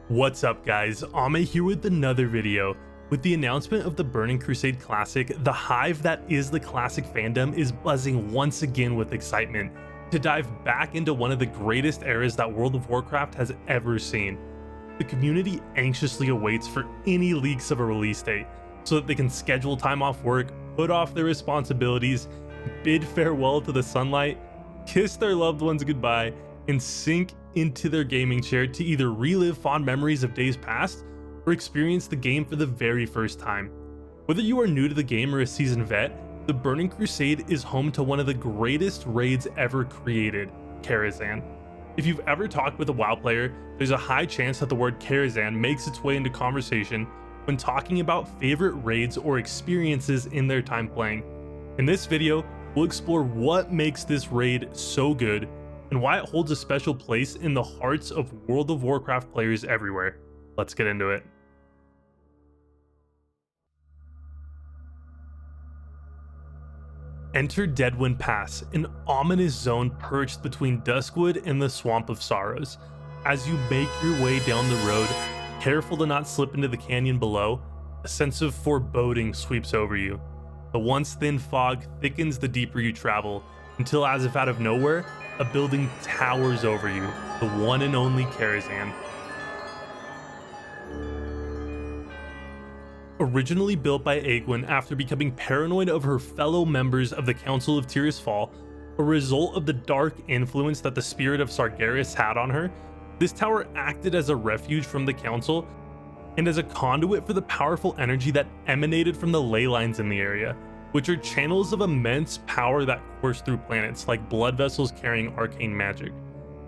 What's up guys, Ame here with another video. With the announcement of the Burning Crusade Classic, the hive that is the Classic fandom is buzzing once again with excitement to dive back into one of the greatest eras that World of Warcraft has ever seen. The community anxiously awaits for any leaks of a release date so that they can schedule time off work, put off their responsibilities, bid farewell to the sunlight, kiss their loved ones goodbye, and sink into their gaming chair to either relive fond memories of days past or experience the game for the very first time. Whether you are new to the game or a seasoned vet, the Burning Crusade is home to one of the greatest raids ever created, Karazhan. If you've ever talked with a WoW player, there's a high chance that the word Karazhan makes its way into conversation when talking about favorite raids or experiences in their time playing. In this video, we'll explore what makes this raid so good and why it holds a special place in the hearts of World of Warcraft players everywhere. Let's get into it. Enter Deadwind Pass, an ominous zone perched between Duskwood and the Swamp of Sorrows. As you make your way down the road, careful to not slip into the canyon below, a sense of foreboding sweeps over you. The once thin fog thickens the deeper you travel, until as if out of nowhere, a building towers over you, the one and only Karazhan. Originally built by Egwene after becoming paranoid of her fellow members of the Council of Tirisfal, a result of the dark influence that the spirit of Sargeras had on her, this tower acted as a refuge from the Council and as a conduit for the powerful energy that emanated from the ley lines in the area, which are channels of immense power that course through planets like blood vessels carrying arcane magic.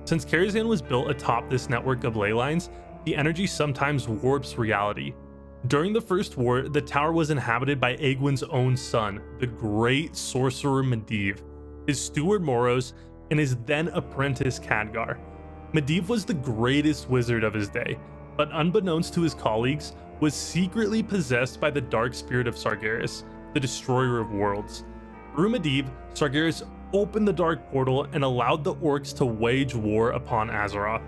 Since Karazhan was built atop this network of ley lines, the energy sometimes warps reality. During the First War, the tower was inhabited by Egwene's own son, the great sorcerer Medivh, his steward Moros, and his then apprentice Khadgar. Medivh was the greatest wizard of his day, but unbeknownst to his colleagues, was secretly possessed by the dark spirit of Sargeras, the destroyer of worlds. Through Medivh, Sargeras opened the dark portal and allowed the orcs to wage war upon Azeroth.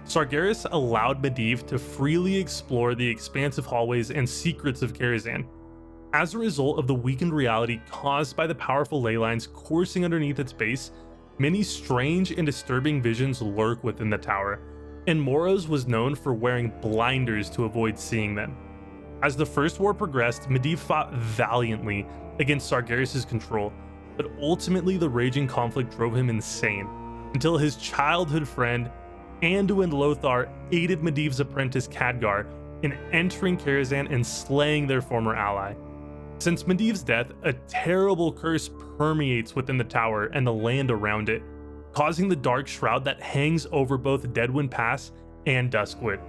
Sargeras allowed Medivh to freely explore the expansive hallways and secrets of Karazhan. As a result of the weakened reality caused by the powerful ley lines coursing underneath its base, many strange and disturbing visions lurk within the tower, and Moros was known for wearing blinders to avoid seeing them. As the First War progressed, Medivh fought valiantly against Sargeras' control, but ultimately the raging conflict drove him insane, until his childhood friend Anduin Lothar aided Medivh's apprentice Khadgar in entering Karazhan and slaying their former ally. Since Medivh's death, a terrible curse permeates within the tower and the land around it, causing the dark shroud that hangs over both Deadwind Pass and Duskwood.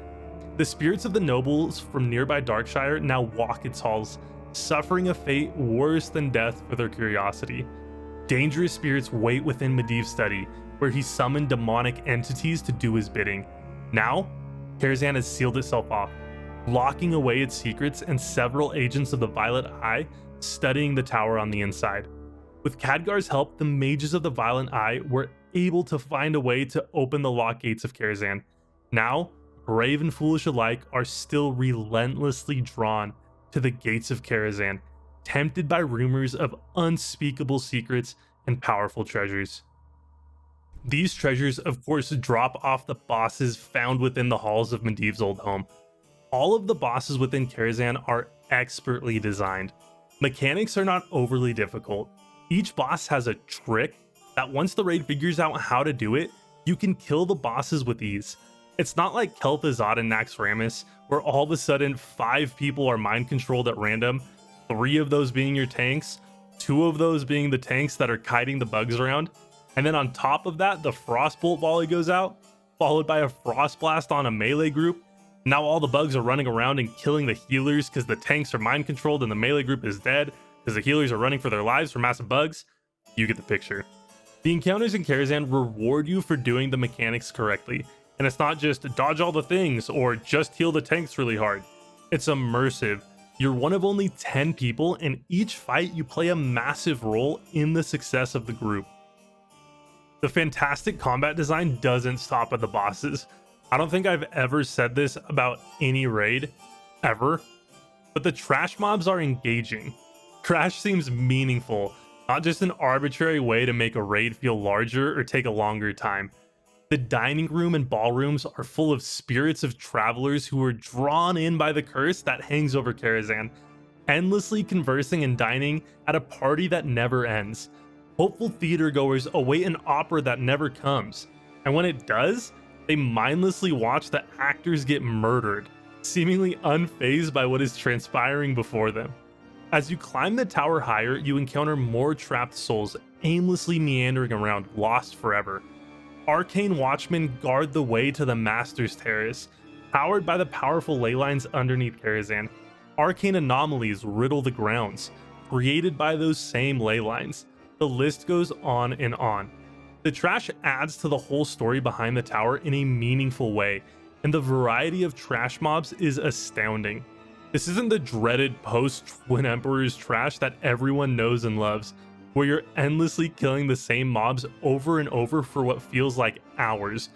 The spirits of the nobles from nearby Darkshire now walk its halls, suffering a fate worse than death for their curiosity. Dangerous spirits wait within Medivh's study, where he summoned demonic entities to do his bidding. Now, Karazhan has sealed itself off, locking away its secrets and several agents of the Violet Eye studying the tower on the inside. With Khadgar's help, the mages of the Violet Eye were able to find a way to open the locked gates of Karazhan. Now, brave and foolish alike are still relentlessly drawn to the gates of Karazhan, tempted by rumors of unspeakable secrets and powerful treasures. These treasures, of course, drop off the bosses found within the halls of Medivh's old home. All of the bosses within Karazhan are expertly designed. Mechanics are not overly difficult. Each boss has a trick that once the raid figures out how to do it, you can kill the bosses with ease. It's not like Kel'Thuzad and Naxxramas, where all of a sudden 5 people are mind controlled at random, 3 of those being your tanks, 2 of those being the tanks that are kiting the bugs around, and then on top of that, the Frostbolt volley goes out, followed by a Frost Blast on a melee group. Now all the bugs are running around and killing the healers because the tanks are mind controlled and the melee group is dead because the healers are running for their lives from massive bugs. You get the picture. The encounters in Karazhan reward you for doing the mechanics correctly. And it's not just dodge all the things or just heal the tanks really hard. It's immersive. You're one of only 10 people, and each fight you play a massive role in the success of the group. The fantastic combat design doesn't stop at the bosses. I don't think I've ever said this about any raid, ever, but the trash mobs are engaging. Trash seems meaningful, not just an arbitrary way to make a raid feel larger or take a longer time. The dining room and ballrooms are full of spirits of travelers who are drawn in by the curse that hangs over Karazhan, endlessly conversing and dining at a party that never ends. Hopeful theatergoers await an opera that never comes, and when it does, they mindlessly watch the actors get murdered, seemingly unfazed by what is transpiring before them. As you climb the tower higher, you encounter more trapped souls aimlessly meandering around, lost forever. Arcane watchmen guard the way to the Master's Terrace, powered by the powerful ley lines underneath Karazhan. Arcane anomalies riddle the grounds, created by those same ley lines. The list goes on and on. The trash adds to the whole story behind the tower in a meaningful way, and the variety of trash mobs is astounding. This isn't the dreaded post-Twin Emperors trash that everyone knows and loves, where you're endlessly killing the same mobs over and over for what feels like hours,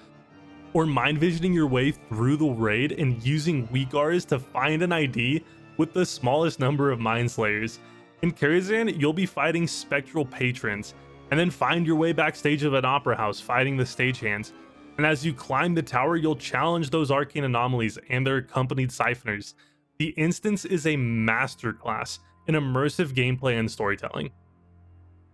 or mind visioning your way through the raid and using weakars to find an ID with the smallest number of mind slayers. In Karazhan, you'll be fighting spectral patrons, and then find your way backstage of an opera house fighting the stagehands. And as you climb the tower, you'll challenge those arcane anomalies and their accompanied siphoners. The instance is a masterclass in immersive gameplay and storytelling.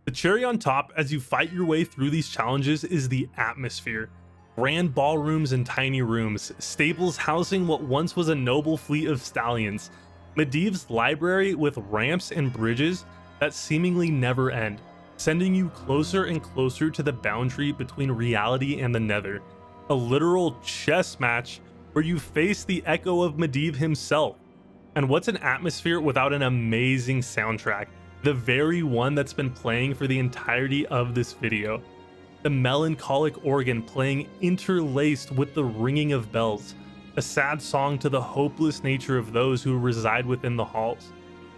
The cherry on top as you fight your way through these challenges is the atmosphere. Grand ballrooms and tiny rooms, stables housing what once was a noble fleet of stallions, Medivh's library with ramps and bridges that seemingly never end, sending you closer and closer to the boundary between reality and the nether. A literal chess match where you face the echo of Medivh himself. And what's an atmosphere without an amazing soundtrack? The very one that's been playing for the entirety of this video. The melancholic organ playing interlaced with the ringing of bells, a sad song to the hopeless nature of those who reside within the halls.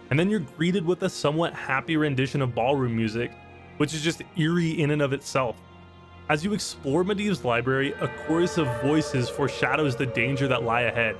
And then you're greeted with a somewhat happy rendition of ballroom music, which is just eerie in and of itself. As you explore Medivh's library, a chorus of voices foreshadows the danger that lie ahead,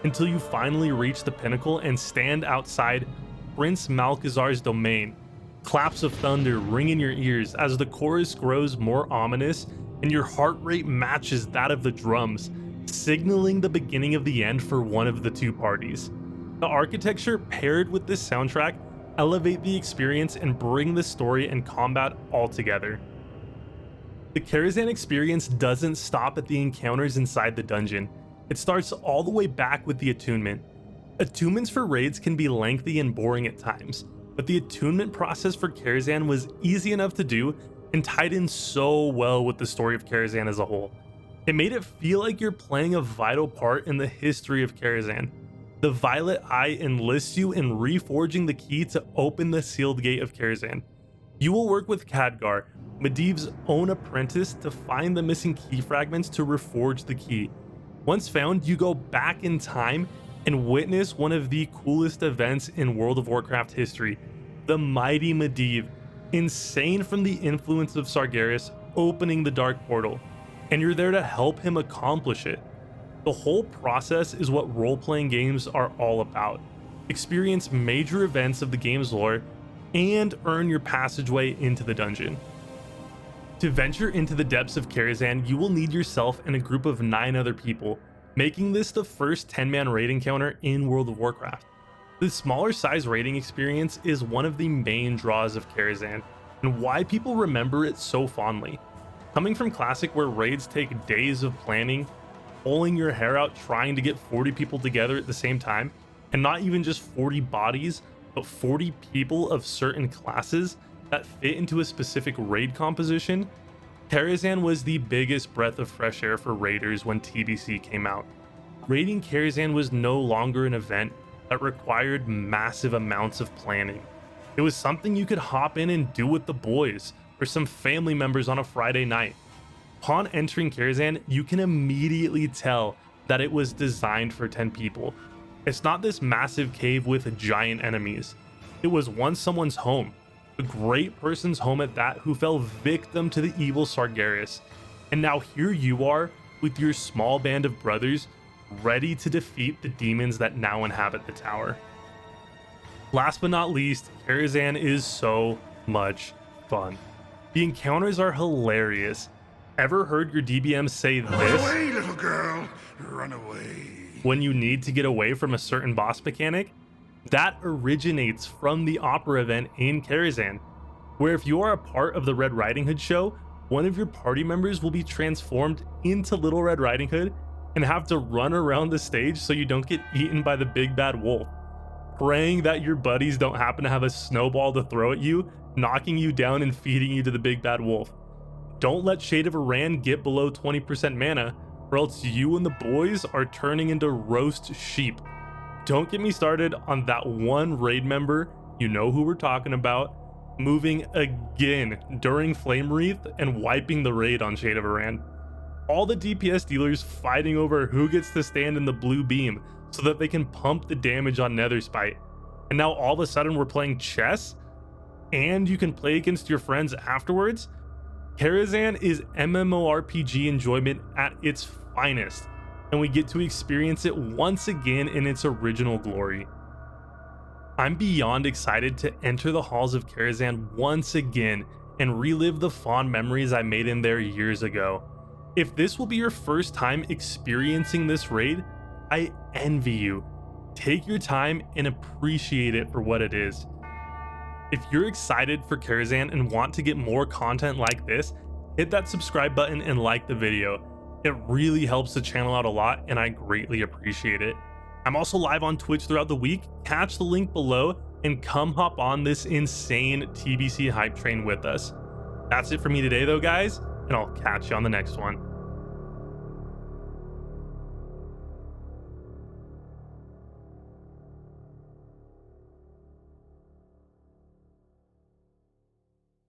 until you finally reach the pinnacle and stand outside Prince Malchezaar's domain. Claps of thunder ring in your ears as the chorus grows more ominous and your heart rate matches that of the drums, signaling the beginning of the end for one of the two parties. The architecture paired with this soundtrack elevate the experience and bring the story and combat all together. The Karazhan experience doesn't stop at the encounters inside the dungeon. It starts all the way back with the Attunement. Attunements for raids can be lengthy and boring at times, but the attunement process for Karazhan was easy enough to do and tied in so well with the story of Karazhan as a whole. It made it feel like you're playing a vital part in the history of Karazhan. The Violet Eye enlists you in reforging the key to open the sealed gate of Karazhan. You will work with Khadgar, Medivh's own apprentice, to find the missing key fragments to reforge the key. Once found, you go back in time and witness one of the coolest events in World of Warcraft history, the mighty Medivh, insane from the influence of Sargeras, opening the Dark Portal, and you're there to help him accomplish it. The whole process is what role-playing games are all about. Experience major events of the game's lore, and earn your passageway into the dungeon. To venture into the depths of Karazhan, you will need yourself and a group of 9 other people, making this the first 10-man raid encounter in World of Warcraft. The smaller size raiding experience is one of the main draws of Karazhan, and why people remember it so fondly. Coming from Classic, where raids take days of planning, pulling your hair out trying to get 40 people together at the same time, and not even just 40 bodies, but 40 people of certain classes that fit into a specific raid composition, Karazhan was the biggest breath of fresh air for raiders when TBC came out. Raiding Karazhan was no longer an event that required massive amounts of planning. It was something you could hop in and do with the boys, or some family members on a Friday night. Upon entering Karazhan, you can immediately tell that it was designed for 10 people. It's not this massive cave with giant enemies. It was once someone's home, a great person's home at that, who fell victim to the evil Sargeras. And now here you are, with your small band of brothers ready to defeat the demons that now inhabit the tower. Last but not least, Karazhan is so much fun. The encounters are hilarious. Ever heard your DBM say this? Run away, little girl, run away. When you need to get away from a certain boss mechanic? That originates from the opera event in Karazhan, where if you are a part of the Red Riding Hood show, one of your party members will be transformed into Little Red Riding Hood and have to run around the stage so you don't get eaten by the big bad wolf, praying that your buddies don't happen to have a snowball to throw at you, knocking you down and feeding you to the big bad wolf. Don't let Shade of Aran get below 20% mana, or else you and the boys are turning into roast sheep. Don't get me started on that one raid member, you know who we're talking about, moving again during Flame Wreath and wiping the raid on Shade of Aran. All the DPS dealers fighting over who gets to stand in the blue beam so that they can pump the damage on Netherspite. And now all of a sudden we're playing chess and you can play against your friends afterwards? Karazhan is MMORPG enjoyment at its finest, and we get to experience it once again in its original glory. I'm beyond excited to enter the halls of Karazhan once again and relive the fond memories I made in there years ago. If this will be your first time experiencing this raid, I envy you. Take your time and appreciate it for what it is. If you're excited for Karazhan and want to get more content like this, hit that subscribe button and like the video. It really helps the channel out a lot and I greatly appreciate it. I'm also live on Twitch throughout the week. Catch the link below and come hop on this insane TBC hype train with us. That's it for me today though, guys, and I'll catch you on the next one.